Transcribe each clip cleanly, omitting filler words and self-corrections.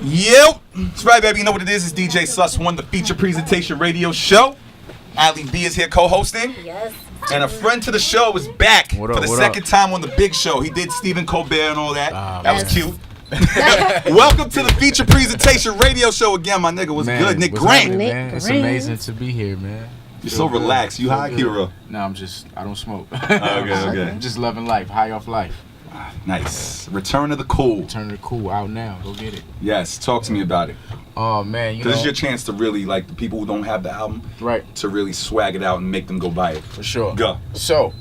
Yep. That's right, baby. You know what it is? It's DJ SussOne, the feature presentation radio show. Ali B is here co-hosting. Yes. And a friend to the show is back What up, for the what second up? time on the big show. He did Stephen Colbert and all that. That was Yes. cute. Welcome to the feature presentation radio show again, my nigga. What's good, Nick what's Grant? happening, Nick man? It's Grant. amazing to be here, man. You're Feel so good. relaxed. You Feel high, good. Kiro? No, I don't smoke. Okay. I'm just loving life, high off life. Nice. Return of the cool. Turn it cool out now. Go get it. Yes, talk to me about it. Oh, man, This is your chance to really, like, the people who don't have the album, right, to really swag it out and make them go buy it. for sure. Go. So,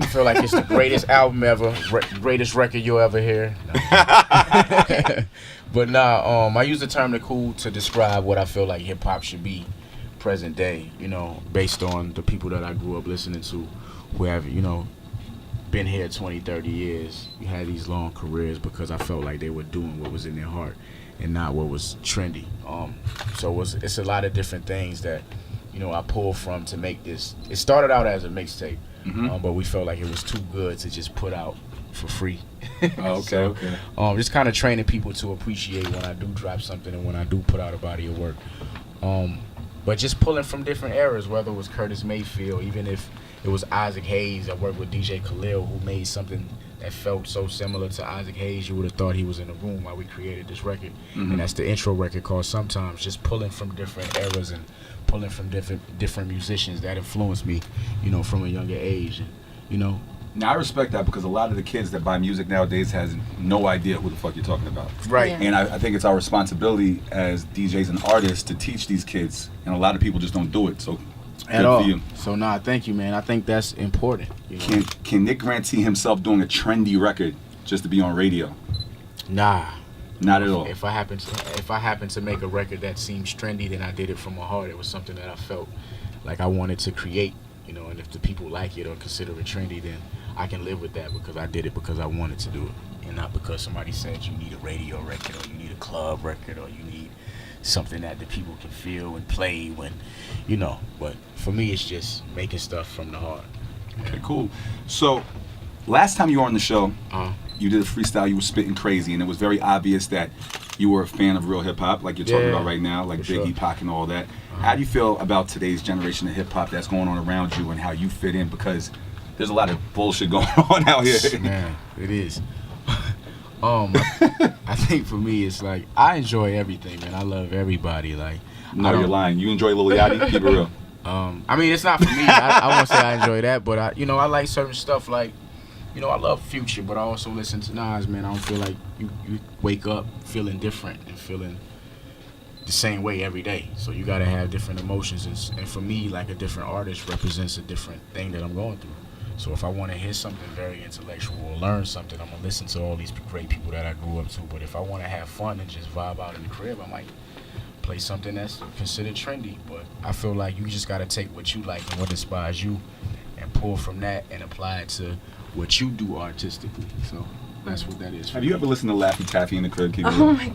I feel like it's the greatest album ever, greatest record you'll ever hear. No. But nah, I use the term "the cool" to describe what I feel like hip hop should be, present day. You know, based on the people that I grew up listening to, who have been here 20, 30 years. You had these long careers because I felt like they were doing what was in their heart and not what was trendy. So it's a lot of different things that I pulled from to make this. It started out as a mixtape. But we felt like it was too good to just put out for free. Okay. Just kind of training people to appreciate when I do drop something and when I do put out a body of work. But just pulling from different eras, whether it was Curtis Mayfield, even if it was Isaac Hayes. I worked with DJ Khalil, who made something that felt so similar to Isaac Hayes. You would have thought he was in the room while we created this record. And that's the intro record called Sometimes. Just pulling from different eras and pulling from different musicians that influenced me, from a younger age. Now, I respect that because a lot of the kids that buy music nowadays has no idea who the fuck you're talking about. Right. Yeah. And I think it's our responsibility as DJs and artists to teach these kids. And a lot of people just don't do it. So, At good all. for you. So thank you, man. I think that's important. Can Nick Grant see himself doing a trendy record just to be on radio? Nah. Not at all. If I happen to make a record that seems trendy, then I did it from my heart. It was something that I felt like I wanted to create, and if the people like it or consider it trendy, then I can live with that because I did it because I wanted to do it, and not because somebody said you need a radio record or you need a club record or you need something that the people can feel and play when, But for me, it's just making stuff from the heart. Okay, cool. So, last time you were on the show, Uh-huh. you did a freestyle, you were spitting crazy, and it was very obvious that you were a fan of real hip-hop, like you're talking Yeah, about right now, like for Biggie, sure. Pac, and all that. How do you feel about today's generation of hip-hop that's going on around you and how you fit in? Because there's a lot of bullshit going on out here. Man, it is. I think for me, it's like I enjoy everything, man. I love everybody. Like, No, you're lying. You enjoy Lil Yachty? Keep it real. I mean, it's not for me. I won't say I enjoy that, but I like certain stuff. Like, I love Future, but I also listen to Nas. Man, I don't feel like you wake up feeling different and feeling the same way every day. So you gotta have different emotions, and for me, like a different artist represents a different thing that I'm going through. So if I want to hear something very intellectual or learn something, I'm gonna listen to all these great people that I grew up to. But if I want to have fun and just vibe out in the crib, I might play something that's considered trendy. But I feel like you just gotta take what you like and what inspires you and pull from that and apply it to what you do artistically. So that's what that is. Have you ever listened to Laffy Taffy in the crib? Keep it Oh real. my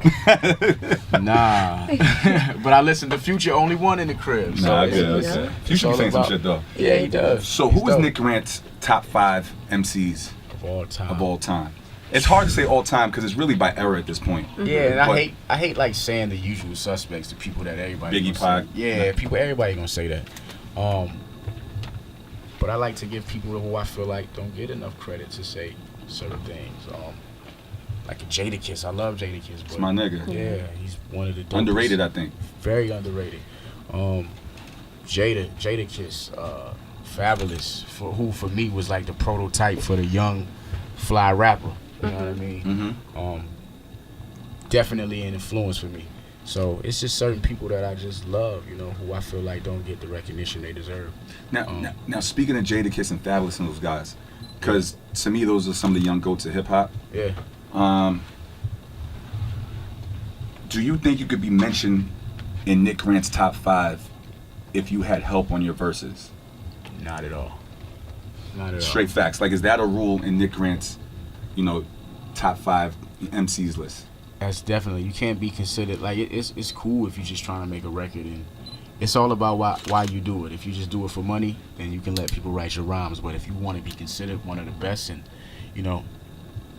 God. Nah. But I listen to Future, only one in the crib. So Nah, I it's- get it. it's- Okay. it's Future be all saying some about- shit, though. Yeah, he does. So He's who is dope. Nick Grant's top 5 MCs Of all time. of all time? It's hard to say all time because it's really by era at this point. Yeah, and But- I hate like saying the usual suspects, the people that everybody Biggie, gonna Pac. say. Yeah, everybody gonna say that. But I like to give people who I feel like don't get enough credit to say certain things. Like a Jadakiss, I love Jadakiss. It's my nigga. Yeah, he's one of the dopest. Underrated, I think. Very underrated. Jadakiss, Fabulous, who for me was like the prototype for the young fly rapper. You know what I mean? Definitely an influence for me. So it's just certain people that I just love, who I feel like don't get the recognition they deserve. Now, speaking of Jadakiss and Fabulous and those guys, because to me those are some of the young goats of hip hop. Yeah. Do you think you could be mentioned in Nick Grant's top 5 if you had help on your verses? Not at all. Not at Straight facts. Like, is that a rule in Nick Grant's, top 5 MCs list? That's definitely, you can't be considered, like, it's cool if you're just trying to make a record, and it's all about why you do it. If you just do it for money, then you can let people write your rhymes, but if you want to be considered one of the best and,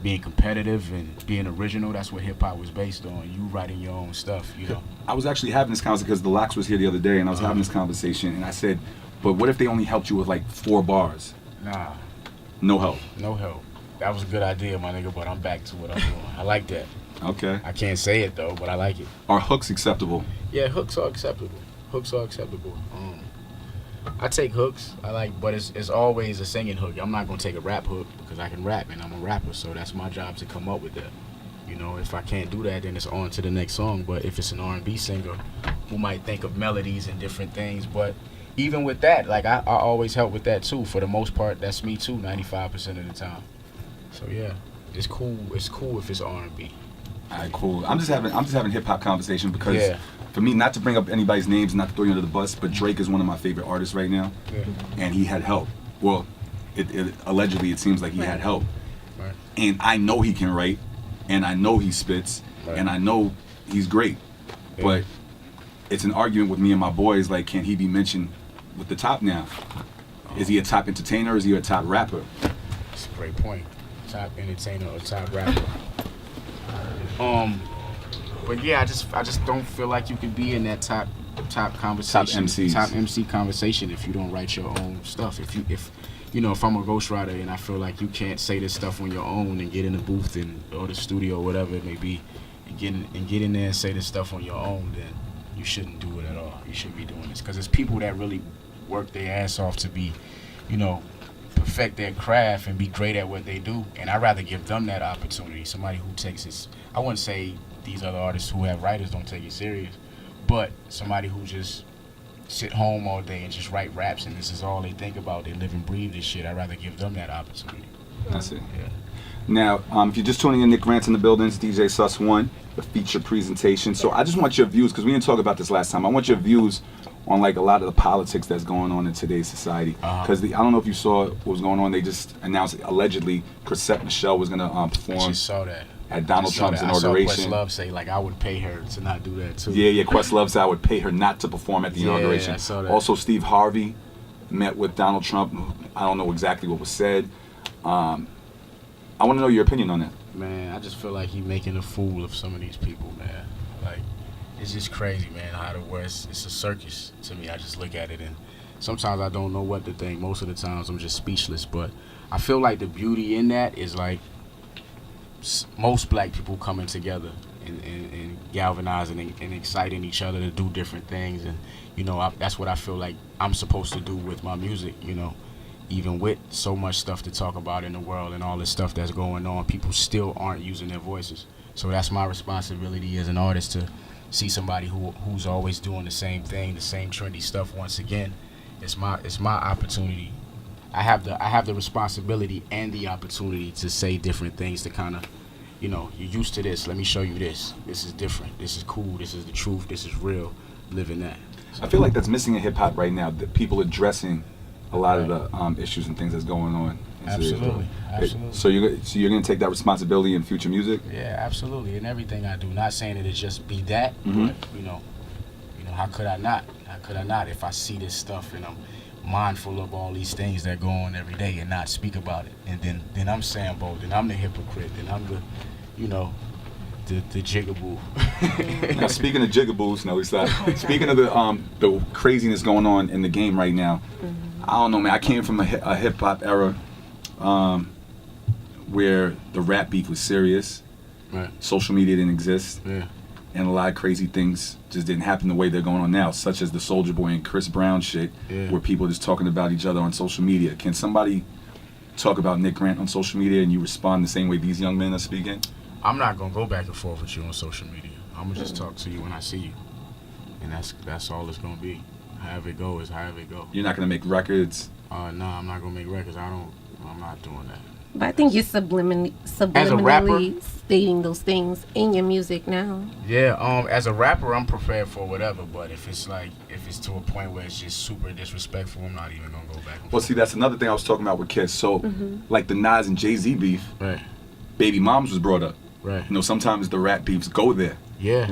being competitive and being original. That's what hip hop was based on. You writing your own stuff, you know. I was actually having this conversation because the Locks was here the other day, and I was having this conversation, and I said, but what if they only helped you with like 4 bars? Nah. No help. No help. That was a good idea, my nigga, but I'm back to what I'm doing. I like that. Okay. I can't say it though, but I like it. Are hooks acceptable? Yeah, hooks are acceptable. Hooks are acceptable. I take hooks. I like, but it's always a singing hook. I'm not gonna take a rap hook because I can rap and I'm a rapper, so that's my job to come up with that. You know, if I can't do that, then it's on to the next song. But if it's an R&B singer who might think of melodies and different things, but even with that, like I always help with that too. For the most part, that's me too, 95% of the time. So yeah, it's cool. It's cool if it's R&B. All right, cool. I'm just having hip hop conversation because for me, not to bring up anybody's names, not to throw you under the bus, but Drake is one of my favorite artists right now, and he had help. Well, allegedly it seems like he had help, and I know he can write, and I know he spits, and I know he's great, but it's an argument with me and my boys. Like, can he be mentioned with the top now? Is he a top entertainer or is he a top rapper? That's a great point. Top entertainer or top rapper. But yeah, I just don't feel like you could be in that top conversation, top MC conversation if you don't write your own stuff. If I'm a ghostwriter and I feel like you can't say this stuff on your own and get in the booth or the studio or whatever it may be, and get in there and say this stuff on your own, then you shouldn't do it at all. You shouldn't be doing this because it's people that really work their ass off to be, perfect their craft and be great at what they do, and I'd rather give them that opportunity. Somebody who takes it, I wouldn't say these other artists who have writers don't take it serious, but somebody who just sit home all day and just write raps and this is all they think about, they live and breathe this shit, I'd rather give them that opportunity. That's it. Yeah. Now, if you're just tuning in, Nick Grant's in the building, it's DJ SussOne, the feature presentation. So I just want your views, because we didn't talk about this last time. I want your views on like a lot of the politics that's going on in today's society. Because I don't know if you saw what was going on. They just announced allegedly Chrisette Michele was going to perform. I just saw that. At Donald Trump's inauguration. I saw Questlove say like I would pay her to not do that too. Yeah, Questlove said I would pay her not to perform at the inauguration. I saw that. Also, Steve Harvey met with Donald Trump. I don't know exactly what was said. I want to know your opinion on that. Man, I just feel like he's making a fool of some of these people, man. Like, it's just crazy, man, how the West, it's a circus to me. I just look at it and sometimes I don't know what to think. Most of the times I'm just speechless, but I feel like the beauty in that is like most black people coming together and galvanizing and exciting each other to do different things. And, that's what I feel like I'm supposed to do with my music, Even with so much stuff to talk about in the world and all this stuff that's going on, people still aren't using their voices. So that's my responsibility as an artist to see somebody who's always doing the same thing, the same trendy stuff once again. It's my opportunity. I have the responsibility and the opportunity to say different things to kind of, you're used to this, let me show you this. This is different. This is cool. This is the truth. This is real. Live in that. So, I feel like that's missing in hip hop right now, that people addressing a lot of the issues and things that's going on. Absolutely. So you're gonna take that responsibility in future music? Yeah, absolutely. In everything I do. Not saying it just be that, but how could I not? How could I not if I see this stuff and I'm mindful of all these things that go on every day and not speak about it? And then I'm Sambo, then I'm the hypocrite, then I'm the the jigaboo. Now speaking of jigaboos, no, it's not. Speaking of the craziness going on in the game right now, I don't know, man. I came from a hip hop era where the rap beef was serious. Right. Social media didn't exist. Yeah. And a lot of crazy things just didn't happen the way they're going on now, such as the Soulja Boy and Chris Brown shit, where people are just talking about each other on social media. Can somebody talk about Nick Grant on social media and you respond the same way these young men are speaking? I'm not gonna go back and forth with you on social media. I'm gonna just talk to you when I see you, and that's all it's gonna be. However it goes, however it goes. You're not gonna make records? No, I'm not gonna make records. I'm not doing that. But I think you're subliminally stating those things in your music now. Yeah, as a rapper, I'm prepared for whatever. But if it's to a point where it's just super disrespectful, I'm not even gonna go back and forth. Well, see, that's another thing I was talking about with Kiss. So, like the Nas and Jay-Z beef, right? Baby Moms was brought up. Right. Sometimes the rap beefs go there. Yeah.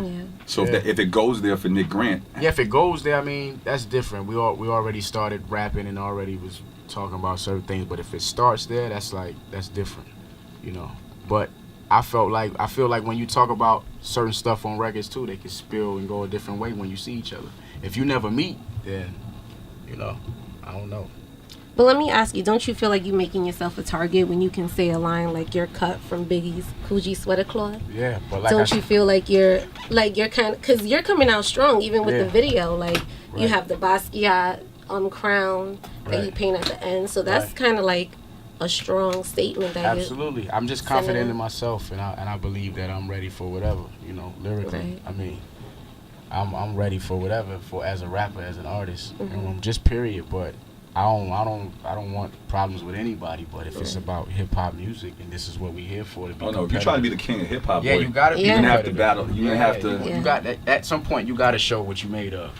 So if it goes there for Nick Grant. Yeah, if it goes there, I mean, that's different. We already started rapping and already was talking about certain things. But if it starts there, that's different. But I feel like when you talk about certain stuff on records too, they can spill and go a different way when you see each other. If you never meet, then I don't know. But let me ask you, don't you feel like you're making yourself a target when you can say a line like you're cut from Biggie's Coogee Sweater Cloth? Yeah, but like don't you feel like you're kind of, because you're coming out strong even with the video, like you have the Basquiat crown that you paint at the end, so that's kind of like a strong statement that absolutely. I'm just confident in myself, and I believe that I'm ready for whatever, lyrically. Right. I mean, I'm ready for whatever, for as a rapper, as an artist, just period. But I don't want problems with anybody. But if it's about hip hop music, and this is what we're here for, to be if you're trying to be the king of hip hop, you gotta be. You're gonna have to battle. You're gonna have to. You got at some point you gotta show what you made of.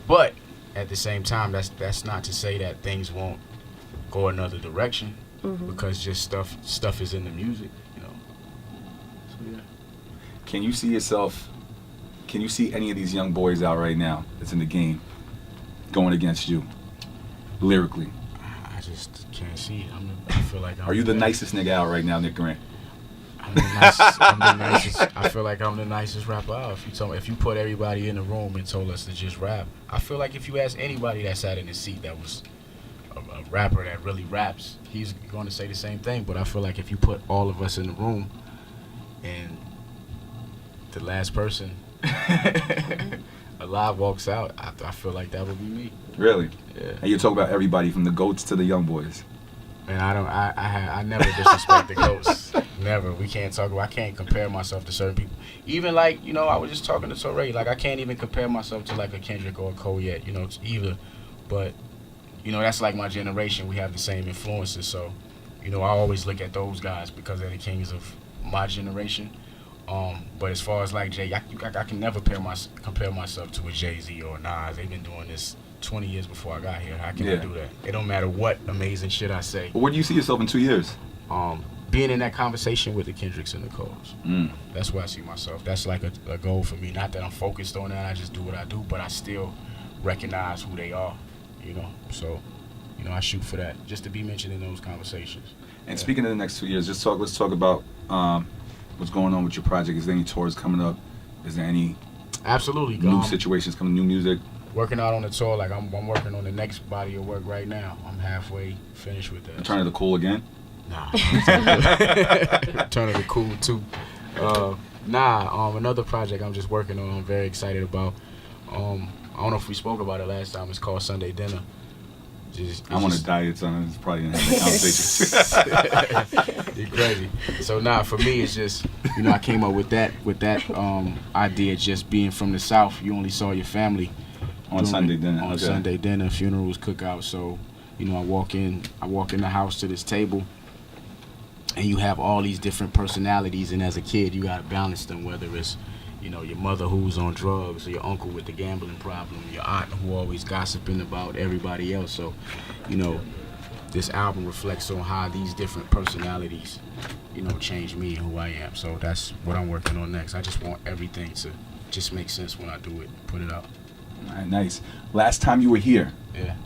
But at the same time, that's not to say that things won't go another direction, because just stuff is in the music, So yeah. Can you see yourself? Can you see any of these young boys out right now that's in the game going against you lyrically? I just can't see it. I feel like Are you the nicest nigga out right now, Nick Grant? I'm the nicest. I feel like I'm the nicest rapper out. If you put everybody in the room and told us to just rap, I feel like if you ask anybody that sat in the seat that was a rapper that really raps, he's going to say the same thing. But I feel like if you put all of us in the room and the last person alive walks out, I feel like that would be me. Really? Yeah. And you talk about everybody from the GOATs to the young boys. And I never disrespect the GOATs. Never. I can't compare myself to certain people. Even I was just talking to Torre, I can't even compare myself to like a Kendrick or a Cole yet, either. But, that's like my generation. We have the same influences. So, I always look at those guys because they're the kings of my generation. But as far as like Jay, I can never compare myself to a Jay-Z or Nas. They've been doing this 20 years before I got here. How can I do that? It don't matter what amazing shit I say. But where do you see yourself in 2 years? Being in that conversation with the Kendricks and the Coles. That's where I see myself. That's like a goal for me. Not that I'm focused on that. I just do what I do, but I still recognize who they are. So, I shoot for that, just to be mentioned in those conversations. And speaking of the next 2 years, let's talk about what's going on with your project. Is there any tours coming up? Is there any absolutely new situations coming, new music? Working out on the tour, I'm working on the next body of work right now. I'm halfway finished with that. Return of the Cool again? Nah. Return of the Cool too. Another project I'm just working on. I'm very excited about. I don't know if we spoke about it last time. It's called Sunday Dinner. I'm on a diet, so it's probably gonna have that conversation. You're crazy. So for me, it's just I came up with that idea. Just being from the South, you only saw your family on Sunday dinner. On Sunday dinner, funerals, cookouts. So I walk in the house to this table, and you have all these different personalities. And as a kid, you gotta balance them. Whether it's your mother who's on drugs, or your uncle with the gambling problem, your aunt who always gossiping about everybody else. So, this album reflects on how these different personalities, change me and who I am. So that's what I'm working on next. I just want everything to just make sense when I do it, put it out. All right, nice. Last time you were here. Yeah.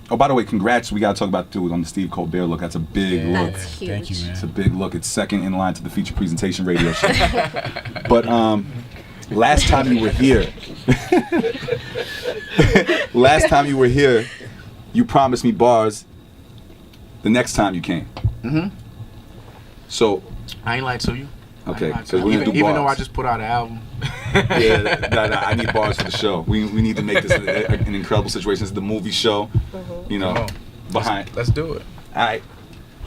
Oh, by the way, congrats. We got to talk about it on the Steve Colbert look. That's a big look. That's huge. Thank you, man. It's a big look. It's second in line to the feature presentation radio show. But last time you were here, you promised me bars the next time you came. So I ain't lied to you. Okay, so we're gonna do bars. Even though I just put out an album. Yeah, I need bars for the show. We need to make this an incredible situation. This is the movie show, behind. Let's do it. All right.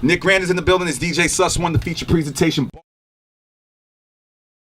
Nick Grant is in the building. It's DJ SussOne, the feature presentation.